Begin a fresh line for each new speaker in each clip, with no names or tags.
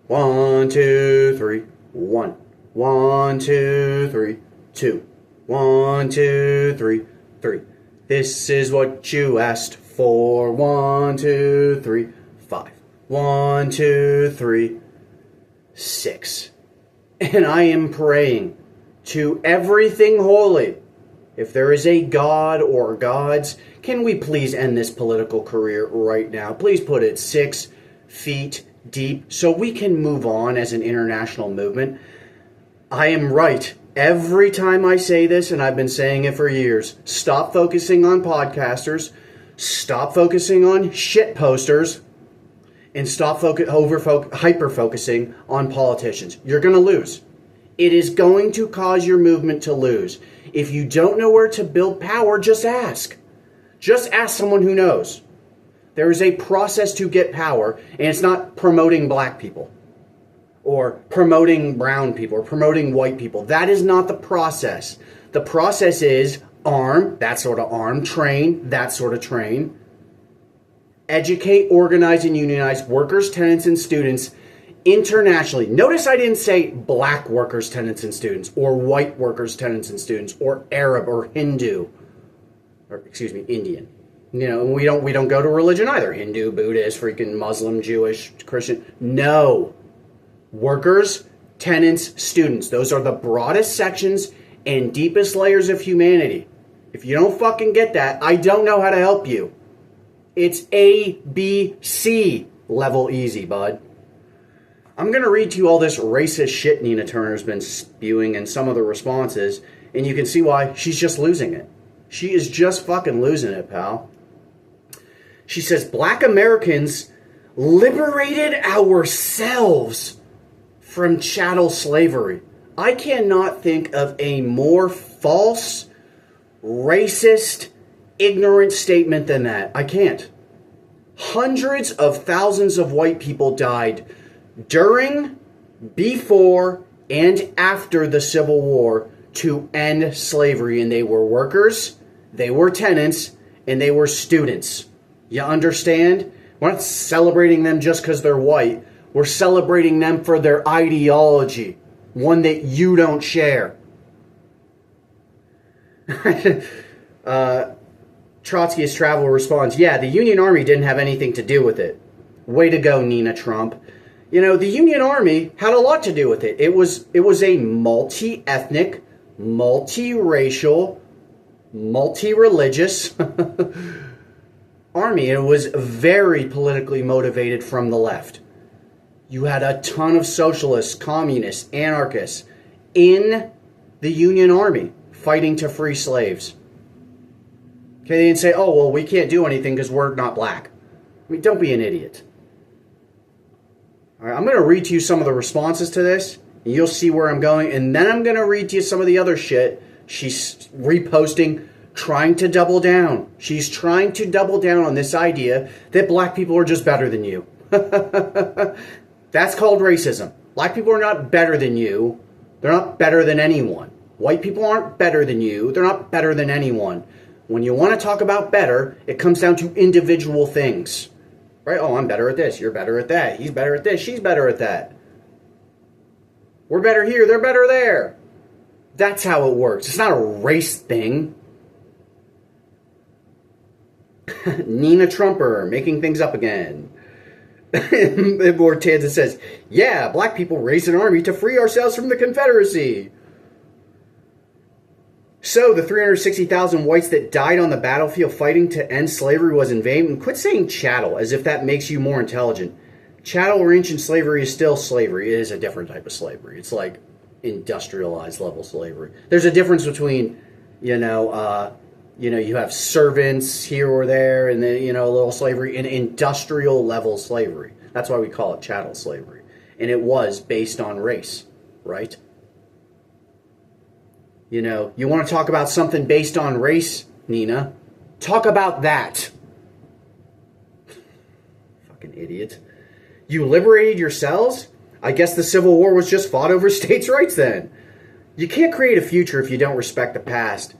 1, 2, 3. 1. 1, 2, 3. 2. 1, 2, 3. 3. This is what you asked for. 1, 2, 3. 5. 1, 2, 3. 6. And I am praying to everything holy. If there is a God or gods, can we please end this political career right now? Please put it 6 feet deep so we can move on as an international movement. I am right. Every time I say this, and I've been saying it for years, stop focusing on podcasters, stop focusing on shit posters, and stop hyper-focusing on politicians. You're going to lose. It is going to cause your movement to lose. If you don't know where to build power, just ask. Just ask someone who knows. There is a process to get power, and it's not promoting black people or promoting brown people or promoting white people. That is not the process. The process is arm, that sort of arm, train, that sort of train, educate, organize, and unionize workers, tenants, and students internationally. Notice I didn't say black workers, tenants, and students, or white workers, tenants, and students, or Arab, or Hindu, or excuse me, Indian. You know, we don't go to religion either. Hindu, Buddhist, freaking Muslim, Jewish, Christian. No. Workers, tenants, students. Those are the broadest sections and deepest layers of humanity. If you don't fucking get that, I don't know how to help you. It's A, B, C level easy, bud. I'm going to read to you all this racist shit Nina Turner's been spewing and some of the responses, and you can see why she's just losing it. She is just fucking losing it, pal. She says, Black Americans liberated ourselves from chattel slavery. I cannot think of a more false, racist, ignorant statement than that. I can't. Hundreds of thousands of white people died during, before, and after the Civil War to end slavery. And they were workers, they were tenants, and they were students. You understand? We're not celebrating them just because they're white. We're celebrating them for their ideology, one that you don't share. Trotskyist Travel responds, yeah, the Union Army didn't have anything to do with it. Way to go, Nina Trump. You know, the Union Army had a lot to do with it. It was a multi-ethnic, multi-racial, multi-religious army. It was very politically motivated from the left. You had a ton of socialists, communists, anarchists in the Union Army fighting to free slaves. Okay, they didn't say, oh, well, we can't do anything because we're not black. I mean, don't be an idiot. All right, I'm going to read to you some of the responses to this, and you'll see where I'm going, and then I'm going to read to you some of the other shit she's reposting, trying to double down. She's trying to double down on this idea that black people are just better than you. That's called racism. Black people are not better than you. They're not better than anyone. White people aren't better than you. They're not better than anyone. When you want to talk about better, it comes down to individual things. Right? Oh, I'm better at this. You're better at that. He's better at this. She's better at that. We're better here. They're better there. That's how it works. It's not a race thing. Nina Trumper, making things up again. Mortanza says, yeah, black people raised an army to free ourselves from the Confederacy. So the 360,000 whites that died on the battlefield fighting to end slavery was in vain. And quit saying chattel as if that makes you more intelligent. Chattel or ancient slavery is still slavery. It is a different type of slavery. It's like industrialized level slavery. There's a difference between, you have servants here or there, and then, a little slavery, and industrial level slavery. That's why we call it chattel slavery. And it was based on race, right? You want to talk about something based on race, Nina? Talk about that. Fucking idiot. You liberated yourselves? I guess the Civil War was just fought over states' rights then. You can't create a future if you don't respect the past.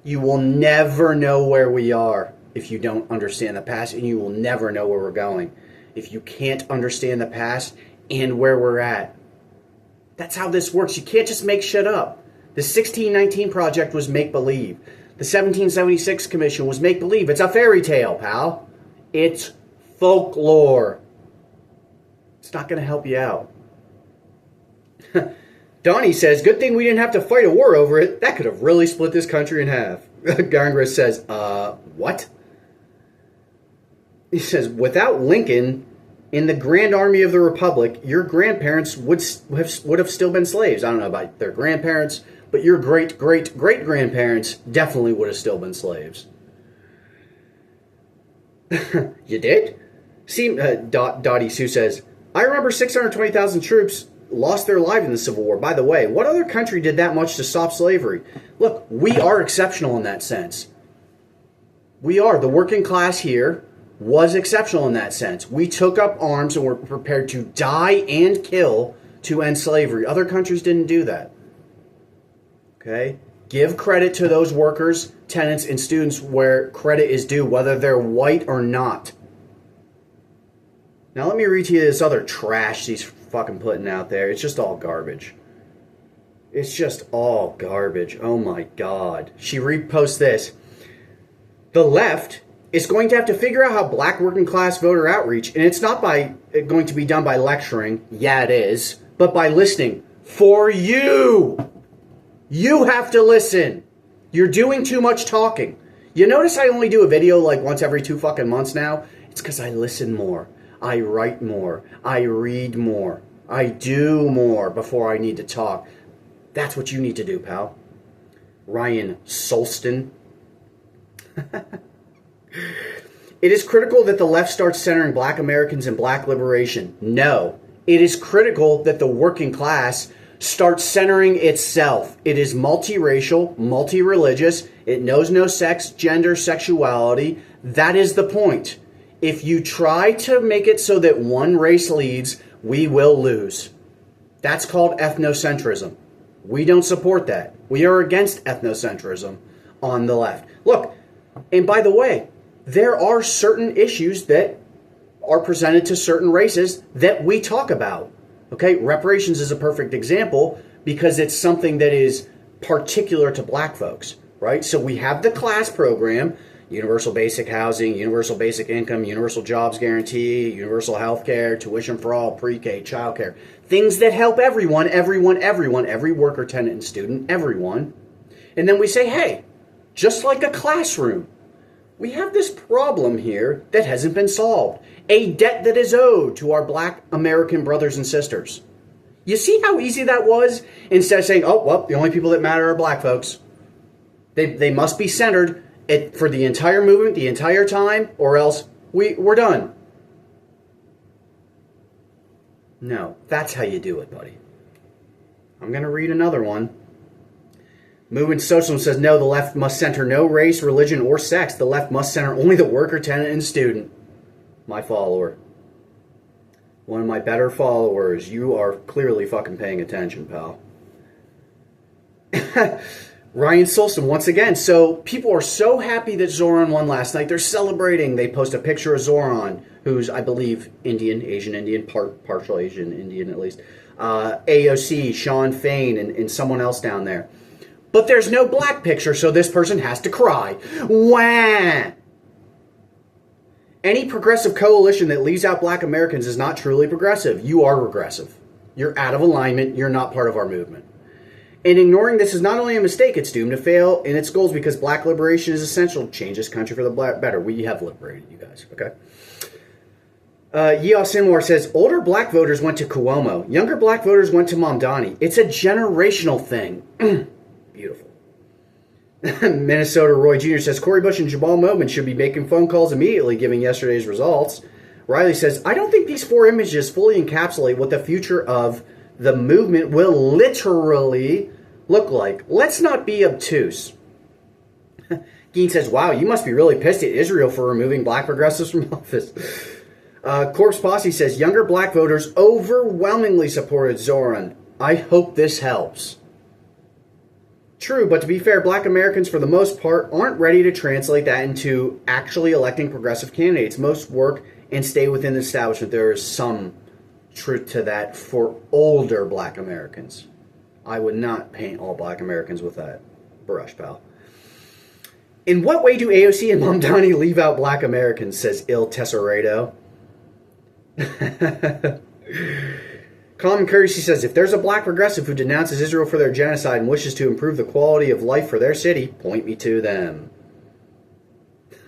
You will never know where we are if you don't understand the past, and you will never know where we're going. If you can't understand the past and where we're at. That's how this works. You can't just make shit up. The 1619 Project was make-believe. The 1776 Commission was make-believe. It's a fairy tale, pal. It's folklore. It's not going to help you out. Donnie says, good thing we didn't have to fight a war over it. That could have really split this country in half. Garngris says, what? He says, without Lincoln in the Grand Army of the Republic, your grandparents would have still been slaves. I don't know about their grandparents, but your great-great-great-grandparents definitely would have still been slaves. You did? See, Dottie Sue says, I remember 620,000 troops lost their lives in the Civil War. By the way, what other country did that much to stop slavery? Look, we are exceptional in that sense. We are. The working class here was exceptional in that sense. We took up arms and were prepared to die and kill to end slavery. Other countries didn't do that. Okay? Give credit to those workers, tenants, and students where credit is due, whether they're white or not. Now let me read to you this other trash she's fucking putting out there. It's just all garbage. It's just all garbage. Oh my God. She reposts this. The left is going to have to figure out how black working class voter outreach, and it's not going to be done by lecturing. Yeah, it is. But by listening. For you. You have to listen. You're doing too much talking. You notice I only do a video like once every 2 fucking months now? It's because I listen more. I write more. I read more. I do more before I need to talk. That's what you need to do, pal. Ryan Solston. It is critical that the left starts centering black Americans and black liberation. No. It is critical that the working class starts centering itself. It is multiracial, multi-religious. It knows no sex, gender, sexuality. That is the point. If you try to make it so that one race leads, we will lose. That's called ethnocentrism. We don't support that. We are against ethnocentrism on the left. Look, and by the way, there are certain issues that are presented to certain races that we talk about. Okay, reparations is a perfect example because it's something that is particular to black folks, right? So we have the class program, universal basic housing, universal basic income, universal jobs guarantee, universal health care, tuition for all, pre-K, childcare. Things that help everyone, every worker, tenant, and student, everyone. And then we say, hey, just like a classroom, we have this problem here that hasn't been solved. A debt that is owed to our black American brothers and sisters. You see how easy that was? Instead of saying, oh, well, the only people that matter are black folks. They must be centered for the entire movement, the entire time, or else we're done. No, that's how you do it, buddy. I'm going to read another one. Movement Socialism says, no, the left must center no race, religion, or sex. The left must center only the worker, tenant, and student. My follower. One of my better followers. You are clearly fucking paying attention, pal. Ryan Solston, once again. So people are so happy that Zoran won last night. They're celebrating. They post a picture of Zoran, who's, I believe, Indian, Asian Indian, partial Asian Indian at least. AOC, Sean Fain, and someone else down there. But there's no black picture, so this person has to cry. Wah! Any progressive coalition that leaves out black Americans is not truly progressive. You are regressive. You're out of alignment. You're not part of our movement. And ignoring this is not only a mistake, it's doomed to fail in its goals because black liberation is essential to change this country for the better. We have liberated you guys, okay? Yeo Sinwar says, older black voters went to Cuomo. Younger black voters went to Mamdani. It's a generational thing. Beautiful. Minnesota Roy Jr. says, Cory Bush and Jabal Momin should be making phone calls immediately given yesterday's results. Riley says, I don't think these 4 images fully encapsulate what the future of the movement will literally look like. Let's not be obtuse. Geen says, wow, you must be really pissed at Israel for removing black progressives from office. Corpse Posse says, younger black voters overwhelmingly supported Zoran. I hope this helps. True, but to be fair, black Americans, for the most part, aren't ready to translate that into actually electing progressive candidates. Most work and stay within the establishment. There is some truth to that for older black Americans. I would not paint all black Americans with that brush, pal. In what way do AOC and Mamdani leave out black Americans, says Il Tesorado. Common Courtesy says, if there's a black progressive who denounces Israel for their genocide and wishes to improve the quality of life for their city, point me to them.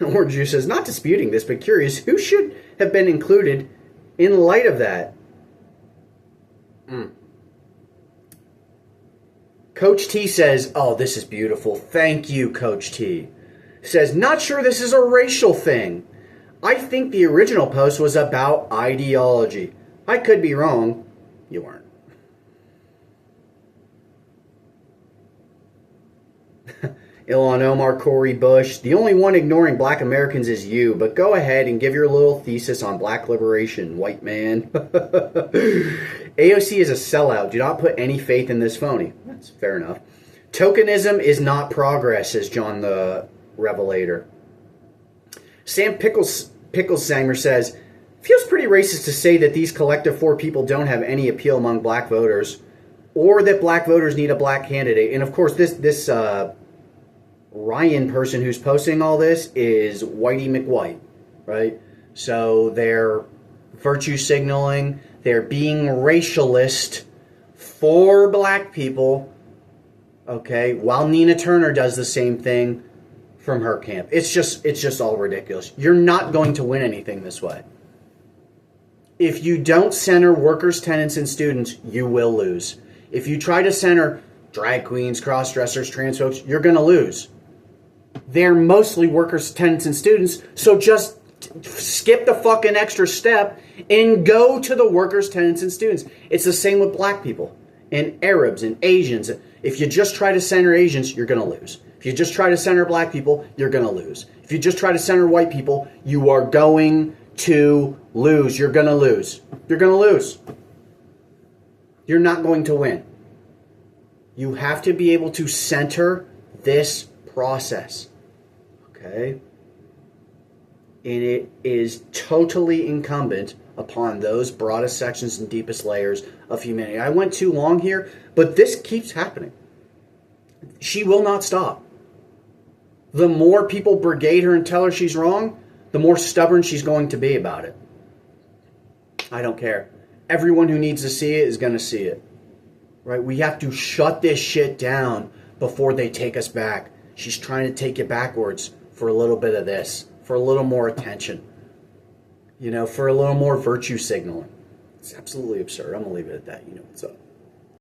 Orange Juice says, not disputing this, but curious, who should have been included in light of that? Coach T says, oh, this is beautiful. Thank you, Coach T. Says, not sure this is a racial thing. I think the original post was about ideology. I could be wrong. You weren't. Ilhan Omar, Corey Bush. The only one ignoring black Americans is you, but go ahead and give your little thesis on black liberation, white man. AOC is a sellout. Do not put any faith in this phony. That's fair enough. Tokenism is not progress, says John the Revelator. Sam Picklesanger says, feels pretty racist to say that these collective four people don't have any appeal among black voters, or that black voters need a black candidate. And of course, this Ryan person who's posting all this is Whitey McWhite, right? So they're virtue signaling, they're being racialist for black people, okay, while Nina Turner does the same thing from her camp. It's just all ridiculous. You're not going to win anything this way. If you don't center workers, tenants, and students, you will lose. If you try to center drag queens, cross-dressers, trans folks, you're going to lose. They're mostly workers, tenants, and students, so just skip the fucking extra step and go to the workers, tenants, and students. It's the same with black people and Arabs and Asians. If you just try to center Asians, you're going to lose. If you just try to center black people, you're going to lose. If you just try to center white people, you are going to lose. You're going to lose. You're going to lose. You're not going to win. You have to be able to center this process. Okay? And it is totally incumbent upon those broadest sections and deepest layers of humanity. I went too long here, but this keeps happening. She will not stop. The more people brigade her and tell her she's wrong, the more stubborn she's going to be about it. I don't care. Everyone who needs to see it is going to see it. Right? We have to shut this shit down before they take us back. She's trying to take you backwards for a little bit of this, for a little more attention, for a little more virtue signaling. It's absolutely absurd. I'm going to leave it at that. You know what's up.